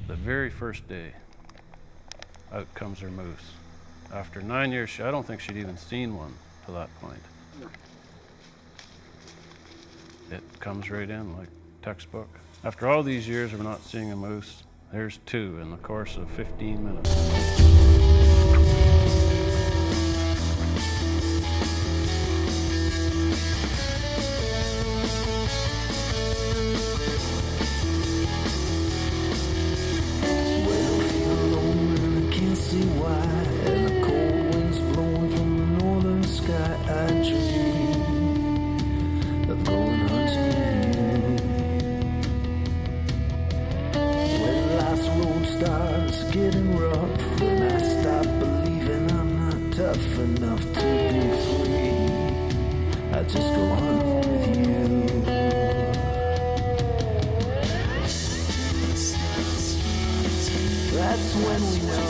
The very first day, out comes her moose. After 9 years, I don't think she'd even seen one to that point. It comes right in like textbook. After all these years of not seeing a moose, there's two in the course of 15 minutes. Getting rough, and I stop believing I'm not tough enough to be free. I just go on with you. That's when we know.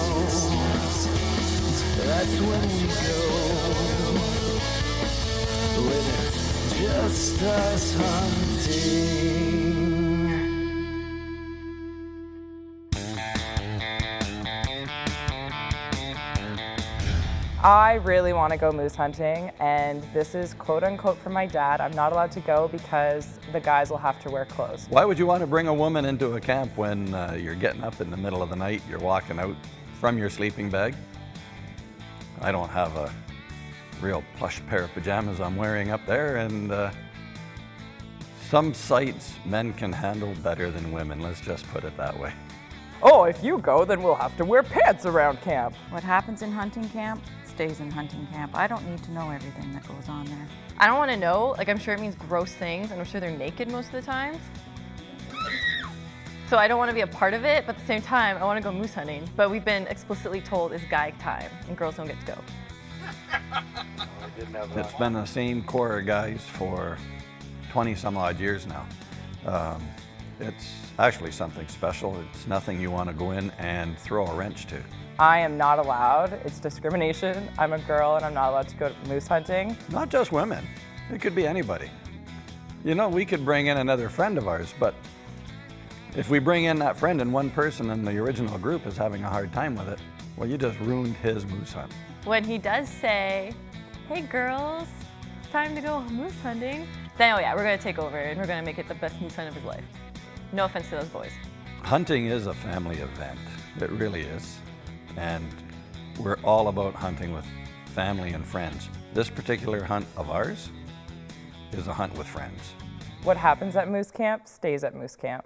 That's when we go. When it's just us hunting. I really want to go moose hunting, and this is quote unquote for my dad. I'm not allowed to go because the guys will have to wear clothes. Why would you want to bring a woman into a camp when you're getting up in the middle of the night, you're walking out from your sleeping bag? I don't have a real plush pair of pajamas I'm wearing up there, and some sights men can handle better than women, let's just put it that way. Oh, if you go, then we'll have to wear pants around camp. What happens in hunting camp stays in hunting camp. I don't need to know everything that goes on there. I don't want to know. Like, I'm sure it means gross things, and I'm sure they're naked most of the time. So I don't want to be a part of it, but at the same time, I want to go moose hunting. But we've been explicitly told it's guy time, and girls don't get to go. It's been the same core of guys for 20 some odd years now. It's actually something special. It's nothing you want to go in and throw a wrench to. I am not allowed. It's discrimination. I'm a girl and I'm not allowed to go moose hunting. Not just women. It could be anybody. You know, we could bring in another friend of ours, but if we bring in that friend and one person in the original group is having a hard time with it, well, you just ruined his moose hunt. When he does say, hey girls, it's time to go moose hunting, then oh yeah, we're going to take over and we're going to make it the best moose hunt of his life. No offense to those boys. Hunting is a family event. It really is. And we're all about hunting with family and friends. This particular hunt of ours is a hunt with friends. What happens at moose camp stays at moose camp.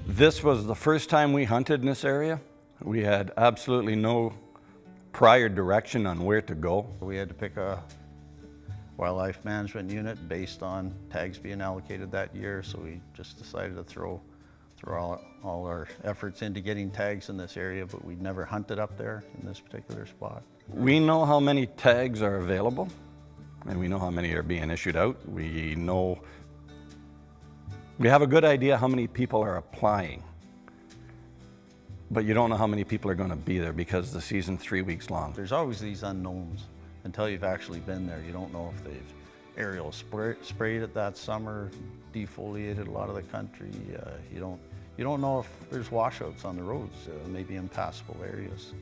This was the first time we hunted in this area. We had absolutely no prior direction on where to go. We had to pick a wildlife management unit based on tags being allocated that year, so we just decided to throw all our efforts into getting tags in this area, but we'd never hunted up there in this particular spot. We know how many tags are available, and we know how many are being issued out. We have a good idea how many people are applying, but you don't know how many people are going to be there because the season's 3 weeks long. There's always these unknowns until you've actually been there. You don't know if they've aerial sprayed it that summer, defoliated a lot of the country. You don't know if there's washouts on the roads, maybe impassable areas.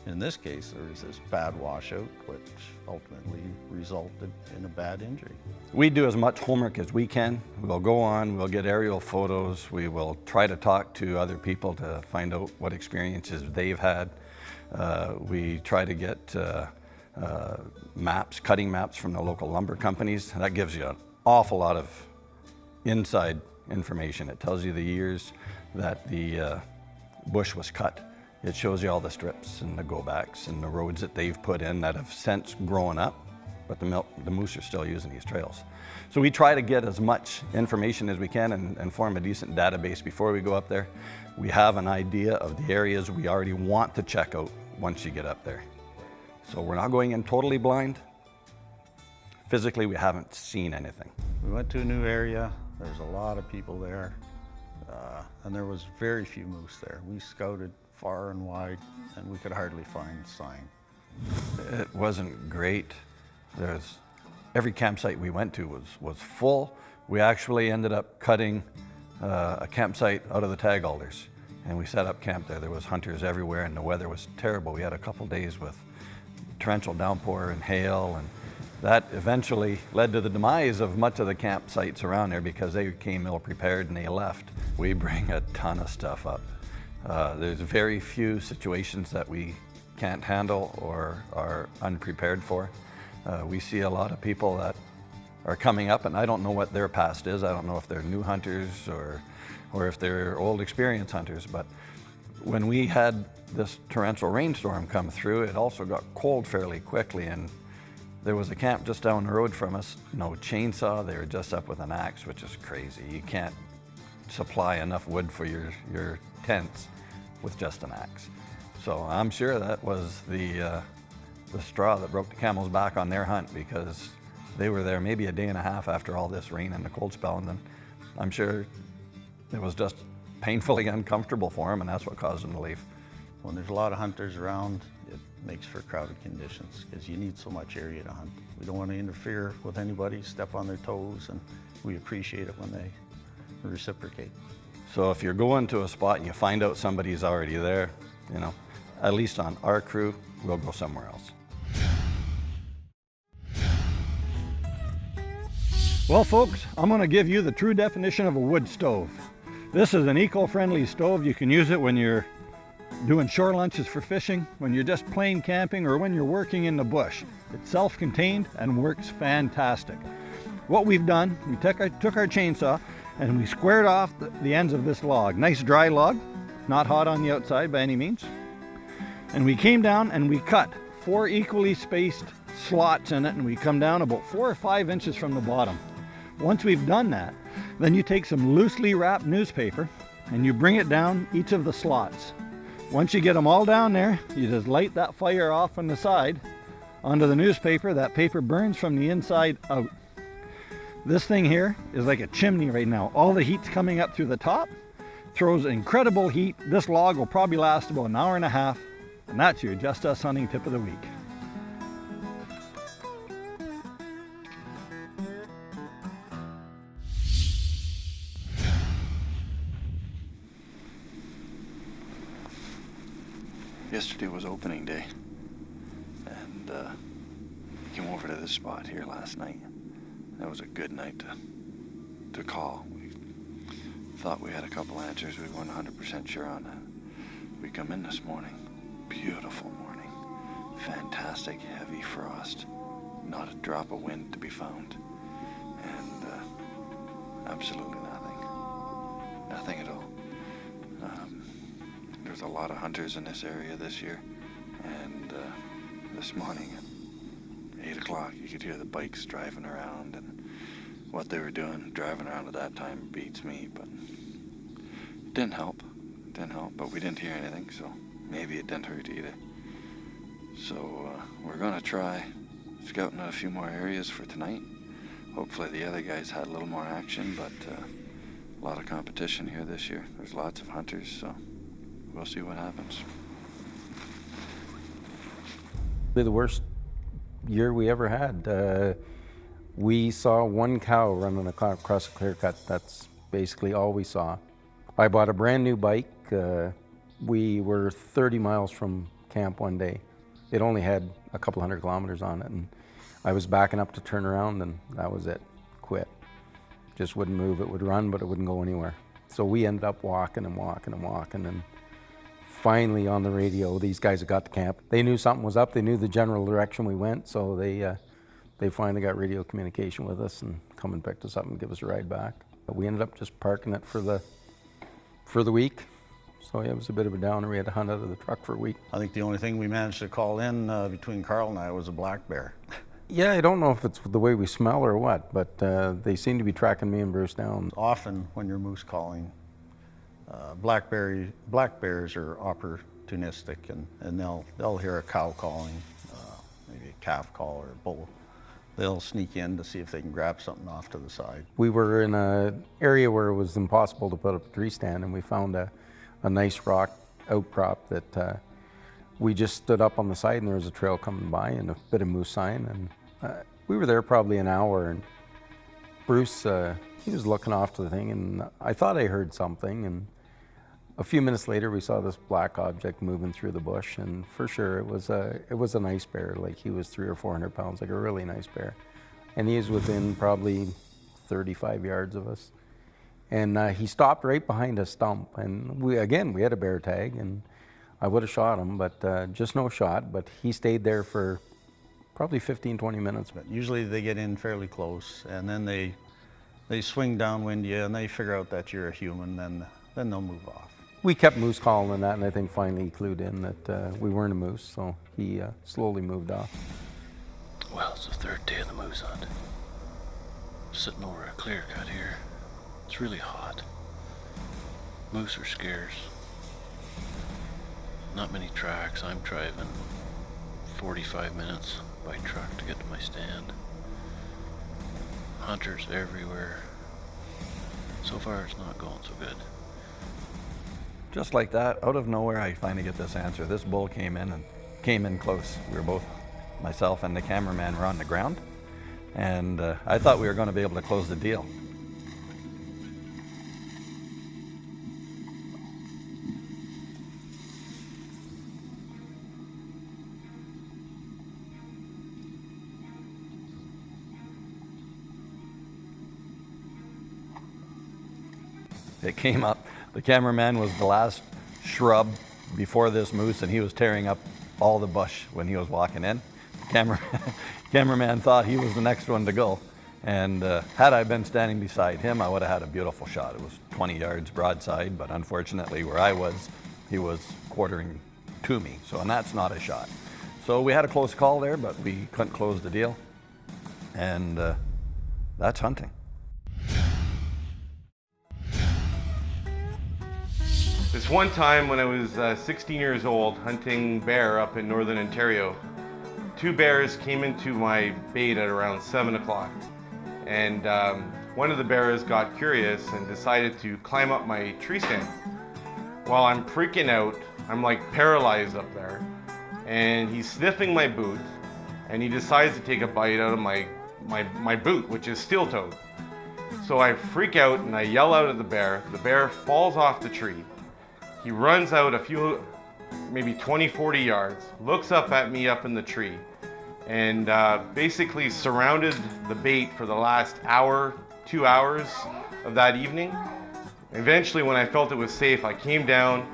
In this case, there was this bad washout, which ultimately resulted in a bad injury. We do as much homework as we can. We'll go on, we'll get aerial photos, we will try to talk to other people to find out what experiences they've had. We try to get maps, cutting maps from the local lumber companies. That gives you an awful lot of inside information. It tells you the years that the bush was cut. It shows you all the strips and the go-backs and the roads that they've put in that have since grown up, but the moose are still using these trails. So we try to get as much information as we can and form a decent database before we go up there. We have an idea of the areas we already want to check out once you get up there. So we're not going in totally blind. Physically, we haven't seen anything. We went to a new area. There's a lot of people there, and there was very few moose there. We scouted far and wide, and we could hardly find sign. It wasn't great. Every campsite we went to was full. We actually ended up cutting a campsite out of the tag alders, and we set up camp there. There was hunters everywhere, and the weather was terrible. We had a couple days with torrential downpour and hail, and that eventually led to the demise of much of the campsites around there because they came ill prepared and they left. We bring a ton of stuff up. There's very few situations that we can't handle or are unprepared for. We see a lot of people that are coming up, and I don't know what their past is. I don't know if they're new hunters or if they're old experienced hunters, but when we had this torrential rainstorm come through, it also got cold fairly quickly, and there was a camp just down the road from us, no chainsaw. They were just up with an axe, which is crazy. You can't supply enough wood for your tents with just an axe. So I'm sure that was the straw that broke the camel's back on their hunt, because they were there maybe a day and a half after all this rain and the cold spell, and then I'm sure it was just painfully uncomfortable for them, and that's what caused them to leave. When there's a lot of hunters around, it makes for crowded conditions because you need so much area to hunt. We don't want to interfere with anybody, step on their toes, and we appreciate it when they reciprocate. So if you're going to a spot and you find out somebody's already there, you know, at least on our crew, we'll go somewhere else. Well, folks, I'm going to give you the true definition of a wood stove. This is an eco-friendly stove. You can use it when you're doing shore lunches for fishing, when you're just plain camping, or when you're working in the bush. It's self-contained and works fantastic. What we've done, we took our chainsaw and we squared off the ends of this log. Nice dry log, not hot on the outside by any means. And we came down and we cut 4 equally spaced slots in it, and we come down about 4 or 5 inches from the bottom. Once we've done that, then you take some loosely wrapped newspaper and you bring it down each of the slots. Once you get them all down there, you just light that fire off on the side onto the newspaper. That paper burns from the inside out. This thing here is like a chimney right now. All the heat's coming up through the top, throws incredible heat. This log will probably last about an hour and a half, and that's your Just Us Hunting tip of the week. Yesterday was opening day, and came over to this spot here last night. That was a good night to call. We thought we had a couple answers. We weren't 100% sure on that. We come in this morning, beautiful morning, fantastic heavy frost, not a drop of wind to be found, and absolutely nothing at all. There's a lot of hunters in this area this year, and this morning at 8 o'clock you could hear the bikes driving around, and what they were doing driving around at that time beats me, but it didn't help, but we didn't hear anything, so maybe it didn't hurt either. So we're gonna try scouting out a few more areas for tonight. Hopefully the other guys had a little more action, but a lot of competition here this year. There's lots of hunters, so we'll see what happens. The worst year we ever had. We saw one cow running across a clear cut. That's basically all we saw. I bought a brand new bike. We were 30 miles from camp one day. It only had a couple 100 kilometers on it, and I was backing up to turn around, and that was it. Quit. Just wouldn't move. It would run, but it wouldn't go anywhere. So we ended up walking, and finally on the radio, these guys had got to camp. They knew something was up. They knew the general direction we went, so they finally got radio communication with us and come and picked us up and give us a ride back. But we ended up just parking it for the week. So yeah, it was a bit of a downer. We had to hunt out of the truck for a week. I think the only thing we managed to call in between Carl and I was a black bear. Yeah, I don't know if it's the way we smell or what, but they seem to be tracking me and Bruce down. Often when you're moose calling, black bears are opportunistic, and they'll hear a cow calling, maybe a calf call or a bull. They'll sneak in to see if they can grab something off to the side. We were in an area where it was impossible to put up a tree stand, and we found a nice rock outcrop that we just stood up on the side, and there was a trail coming by and a bit of moose sign, and we were there probably an hour, and Bruce, he was looking off to the thing, and I thought I heard something, and a few minutes later we saw this black object moving through the bush, and for sure it was a nice bear. Like, he was 300 or 400 pounds, like a really nice bear. And he was within probably 35 yards of us. And he stopped right behind a stump, and we had a bear tag, and I would have shot him, but just no shot. But he stayed there for probably 15, 20 minutes. But usually they get in fairly close, and then they swing downwind you, and they figure out that you're a human, then they'll move off. We kept moose calling and that, and I think finally he clued in that we weren't a moose, so he slowly moved off. Well, it's the third day of the moose hunt. Sitting over a clear cut here. It's really hot. Moose are scarce. Not many tracks. I'm driving 45 minutes by truck to get to my stand. Hunters everywhere. So far it's not going so good. Just like that, out of nowhere, I finally get this answer. This bull came in close. We were both, myself and the cameraman, were on the ground, and I thought we were going to be able to close the deal. It came up. The cameraman was the last shrub before this moose, and he was tearing up all the bush when he was walking in. Cameraman thought he was the next one to go, and had I been standing beside him, I would have had a beautiful shot. It was 20 yards broadside, but unfortunately where I was, he was quartering to me, and that's not a shot. So we had a close call there, but we couldn't close the deal, and that's hunting. This one time when I was 16 years old hunting bear up in northern Ontario, two bears came into my bait at around 7 o'clock. And one of the bears got curious and decided to climb up my tree stand. While I'm freaking out, I'm like paralyzed up there. And he's sniffing my boot, and he decides to take a bite out of my boot, which is steel-toed. So I freak out and I yell out at the bear. The bear falls off the tree. He runs out a few, maybe 20, 40 yards, looks up at me up in the tree, and basically surrounded the bait for the last hour, 2 hours of that evening. Eventually, when I felt it was safe, I came down,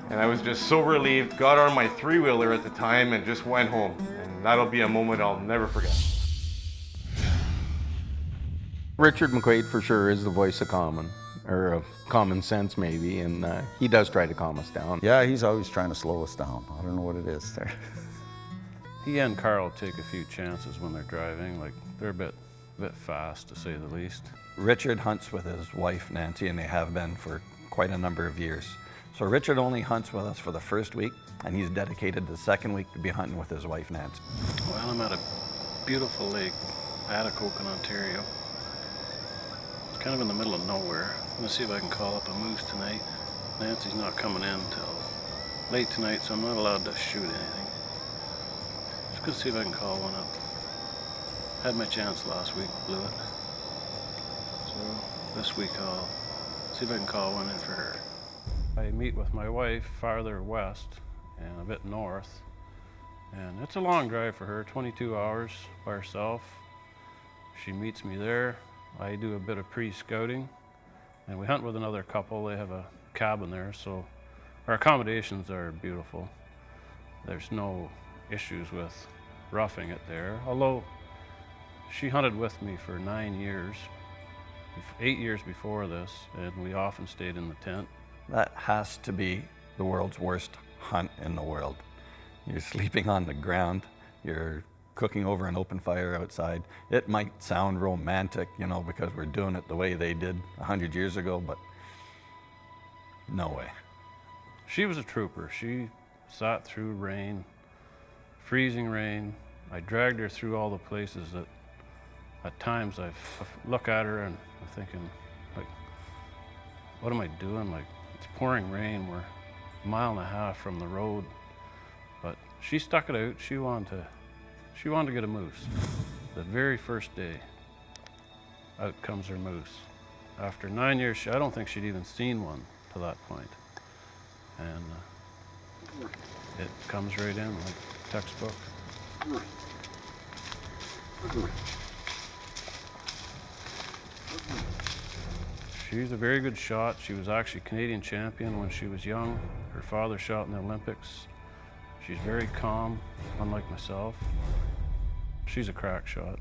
and I was just so relieved, got on my three-wheeler at the time, and just went home. And that'll be a moment I'll never forget. Richard McQuaid for sure is the voice of common, or of common sense maybe, and he does try to calm us down. Yeah, he's always trying to slow us down. I don't know what it is there. He and Carl take a few chances when they're driving. Like, they're a bit fast, to say the least. Richard hunts with his wife, Nancy, and they have been for quite a number of years. So Richard only hunts with us for the first week, and he's dedicated the second week to be hunting with his wife, Nancy. Well, I'm at a beautiful lake, Atikokan, Ontario. It's kind of in the middle of nowhere. I'm gonna see if I can call up a moose tonight. Nancy's not coming in till late tonight, so I'm not allowed to shoot anything. Just gonna see if I can call one up. Had my chance last week, blew it. So this week I'll see if I can call one in for her. I meet with my wife farther west and a bit north, and it's a long drive for her, 22 hours by herself. She meets me there. I do a bit of pre-scouting, and we hunt with another couple. They have a cabin there, so our accommodations are beautiful. There's no issues with roughing it there, although she hunted with me for 9 years, 8 years before this, and we often stayed in the tent. That has to be the world's worst hunt in the world. You're sleeping on the ground, you're cooking over an open fire outside. It might sound romantic, you know, because we're doing it the way they did 100 years ago, but no way. She was a trooper. She sat through rain, freezing rain. I dragged her through all the places that at times I look at her and I'm thinking, like, what am I doing? Like, it's pouring rain. We're a mile and a half from the road. But she stuck it out. She wanted to get a moose the very first day. out comes her moose. After 9 years, I don't think she'd even seen one to that point. And it comes right in like textbook. She's a very good shot. She was actually Canadian champion when she was young. Her father shot in the Olympics. She's very calm, unlike myself. She's a crack shot.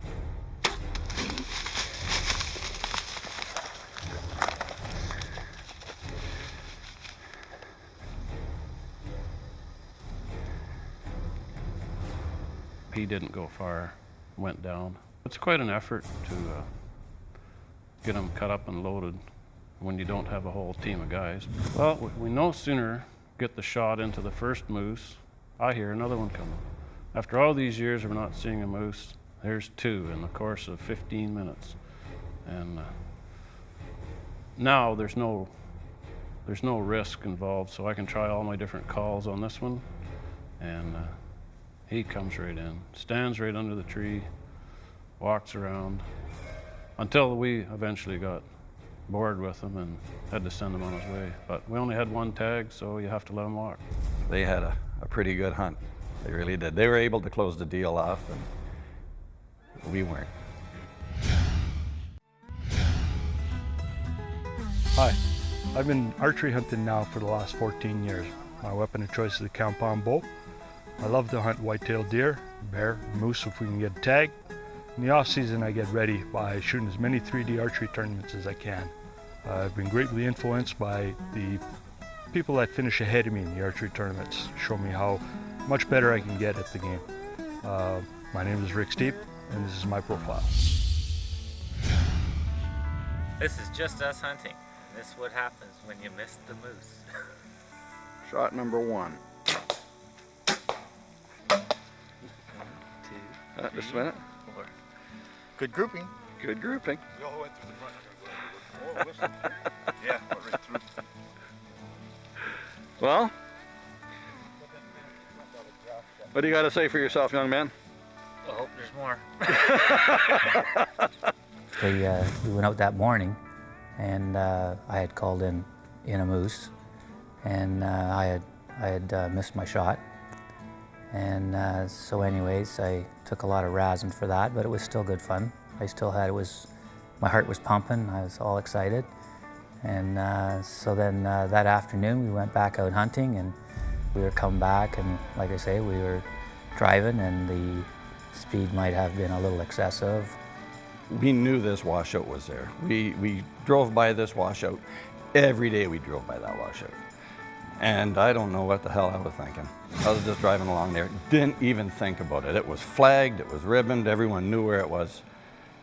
He didn't go far, went down. It's quite an effort to get them cut up and loaded when you don't have a whole team of guys. Well, we no sooner get the shot into the first moose, I hear another one coming. After all these years of not seeing a moose, there's two in the course of 15 minutes. And now there's no risk involved, so I can try all my different calls on this one. And he comes right in, stands right under the tree, walks around, until we eventually got bored with him and had to send him on his way. But we only had one tag, so you have to let him walk. They had a pretty good hunt. They really did. They were able to close the deal off, and we weren't. Hi, I've been archery hunting now for the last 14 years. My weapon of choice is the compound bow. I love to hunt white-tailed deer, bear, moose if we can get a tag. In the off-season, I get ready by shooting as many 3D archery tournaments as I can. I've been greatly influenced by the people that finish ahead of me in the archery tournaments, show me how much better I can get at the game. My name is Rick Steep, and this is my profile. This is just us hunting. This is what happens when you miss the moose. Shot number one. Just a minute. Good grouping. Good grouping. Yeah, right through. Well, what do you got to say for yourself, young man? I hope there's more. We went out that morning, and I had called in a moose, and I had missed my shot. And so anyways, I took a lot of razzing for that, but it was still good fun. I still had, my heart was pumping, I was all excited. And so then that afternoon we went back out hunting, and we were coming back, and like I say, we were driving, and the speed might have been a little excessive. We knew this washout was there. We drove by this washout. Every day we drove by that washout. And I don't know what the hell I was thinking. I was just driving along there, didn't even think about it. It was flagged, it was ribboned, everyone knew where it was.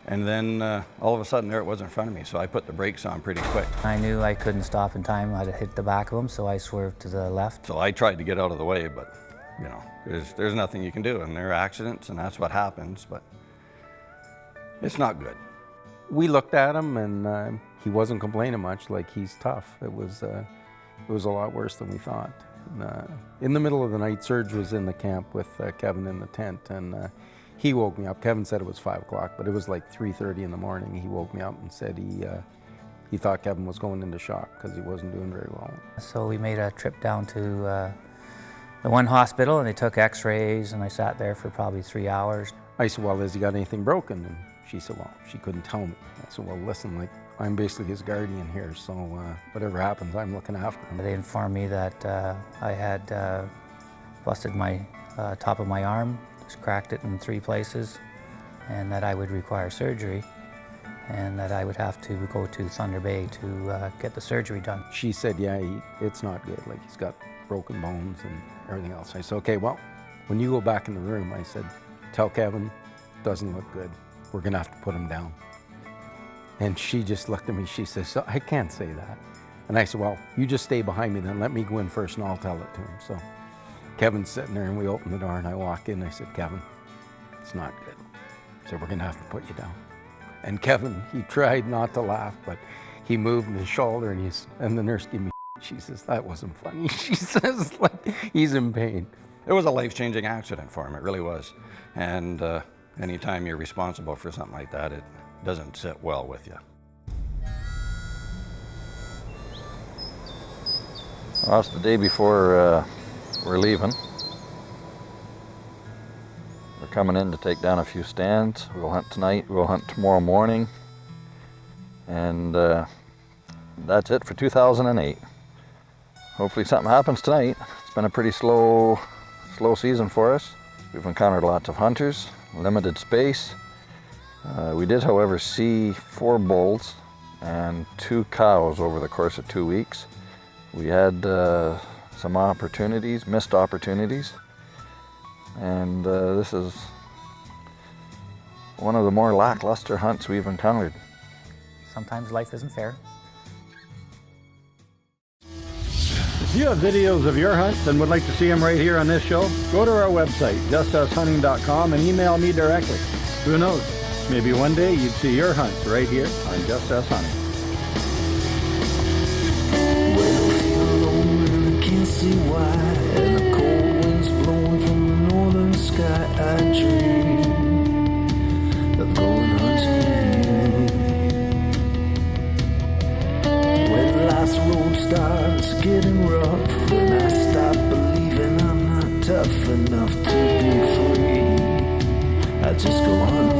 And then all of a sudden there it was in front of me, so I put the brakes on pretty quick. I knew I couldn't stop in time. I'd hit the back of him, so I swerved to the left. So I tried to get out of the way, but you know, there's nothing you can do, and there are accidents, and that's what happens, but it's not good. We looked at him, and he wasn't complaining much, like he's tough. It was a lot worse than we thought. And, in the middle of the night, Serge was in the camp with Kevin in the tent, and he woke me up. Kevin said it was 5 o'clock, but it was like 3:30 in the morning. He woke me up and said he thought Kevin was going into shock because he wasn't doing very well. So we made a trip down to the one hospital, and they took x-rays, and I sat there for probably 3 hours. I said, well, has he got anything broken? And she said, well, she couldn't tell me. I said, well, listen, like, I'm basically his guardian here, so whatever happens, I'm looking after him. They informed me that I had busted my top of my arm, just cracked it in 3 places, and that I would require surgery, and that I would have to go to Thunder Bay to get the surgery done. She said, yeah, it's not good, like he's got broken bones and everything else. I said, okay, well, when you go back in the room, I said, tell Kevin, doesn't look good. We're gonna have to put him down. And she just looked at me, she says, so I can't say that. And I said, well, you just stay behind me then, let me go in first and I'll tell it to him. So Kevin's sitting there and we open the door and I walk in and I said, Kevin, it's not good. So we're gonna have to put you down. And Kevin, he tried not to laugh, but he moved his shoulder and the nurse gave me she says, that wasn't funny. She says, like, he's in pain. It was a life-changing accident for him, it really was. And anytime you're responsible for something like that, doesn't sit well with you. Well, it's the day before we're leaving. We're coming in to take down a few stands. We'll hunt tonight, we'll hunt tomorrow morning, and that's it for 2008. Hopefully something happens tonight. It's been a pretty slow season for us. We've encountered lots of hunters, limited space. We did, however, see 4 bulls and 2 cows over the course of 2 weeks. We had some opportunities, missed opportunities, and this is one of the more lackluster hunts we've encountered. Sometimes life isn't fair. If you have videos of your hunts and would like to see them right here on this show, go to our website, justushunting.com, and email me directly. Who knows? Maybe one day you'd see your hunts right here on Just Us Hunting. Can't see why, and the cold winds blowing from the northern sky. I dream of going hunting, when life's road starts getting rough, when I stop believing I'm not tough enough to be free, I just go hunting.